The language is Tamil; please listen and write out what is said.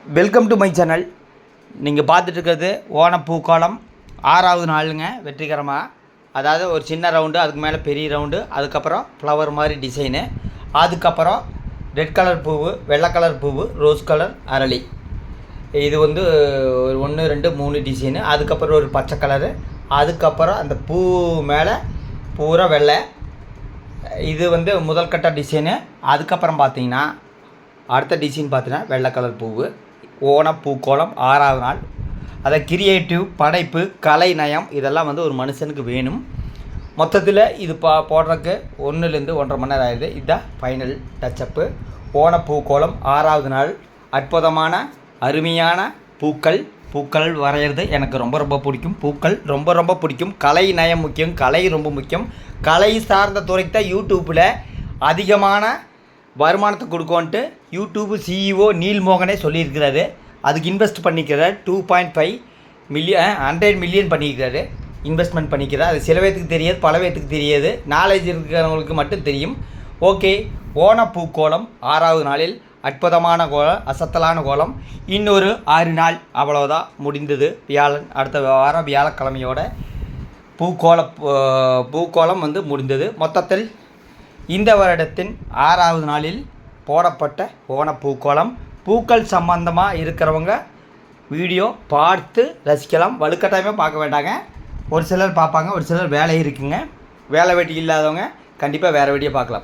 Welcome to my channel. நீங்கள் பார்த்துட்டு இருக்கிறது ஓணப்பூக்கோளம் 6வது நாளுங்க. வெற்றிகரமாக, அதாவது ஒரு சின்ன ரவுண்டு, அதுக்கு மேலே பெரிய ரவுண்டு, அதுக்கப்புறம் ஃப்ளவர் மாதிரி டிசைனு, அதுக்கப்புறம் ரெட் கலர் பூவு, வெள்ளை கலர் பூவு, ரோஸ் கலர் அரளி. இது வந்து 1 2 3 டிசைனு. அதுக்கப்புறம் ஒரு பச்சை கலரு, அதுக்கப்புறம் அந்த பூ மேலே பூரா வெள்ளை. இது வந்து முதல் கட்ட டிசைனு. அதுக்கப்புறம் பார்த்தீங்கன்னா அடுத்த டிசைன் பார்த்தீங்கன்னா வெள்ளை கலர் பூவு. ஓணப்பூக்கோளம் 6வது நாள். அதை கிரியேட்டிவ், படைப்பு, கலை நயம் இதெல்லாம் வந்து ஒரு மனுஷனுக்கு வேணும். மொத்தத்தில் இது போடுறதுக்கு 1லேருந்து 1.5 மணி நேரம் ஆயிடுது. இதுதான் ஃபைனல் டச்சப்பு. ஓணப்பூக்கோளம் 6வது நாள். அற்புதமான அருமையான பூக்கள் வரைகிறது எனக்கு ரொம்ப பிடிக்கும். பூக்கள் ரொம்ப பிடிக்கும். கலை நயம் முக்கியம், கலை ரொம்ப முக்கியம். கலை சார்ந்த துறைக்கு தான் யூடியூப்பில் அதிகமான வருமானத்தை கொடுக்கோன்ட்டு யூடியூப் சிஇஓ நீல்மோகனே சொல்லியிருக்கிறாரு. அதுக்கு இன்வெஸ்ட் பண்ணிக்கிறார். 2.5 மில்லியன் 100 மில்லியன் பண்ணியிருக்கிறாரு. இன்வெஸ்ட்மெண்ட் பண்ணிக்கிறார். அது சில பேத்துக்கு தெரியாது, பல பேத்துக்கு தெரியாது. நாலேஜ் இருக்கிறவங்களுக்கு மட்டும் தெரியும். ஓகே, ஓணப்பூக்கோளம் 6வது நாளில் அற்புதமான கோலம், அசத்தலான கோலம். இன்னொரு 6 நாள் அவ்வளோதான், முடிந்தது. வியாழன், அடுத்த வாரம் வியாழக்கிழமையோட பூக்கோளம் வந்து முடிந்தது. மொத்தத்தில் இந்த வருடத்தின் 6வது நாளில் போடப்பட்ட ஓணப்பூக்கோளம். பூக்கள் சம்பந்தமாக இருக்கிறவங்க வீடியோ பார்த்து ரசிக்கலாம். வலுக்கட்டாயமாக பார்க்க வேண்டாங்க. ஒரு சிலர் பார்ப்பாங்க, ஒரு சிலர் வேலை இருக்குங்க. வேலை வெட்டி இல்லாதவங்க கண்டிப்பாக வேறு வீடியோ பார்க்கலாம்.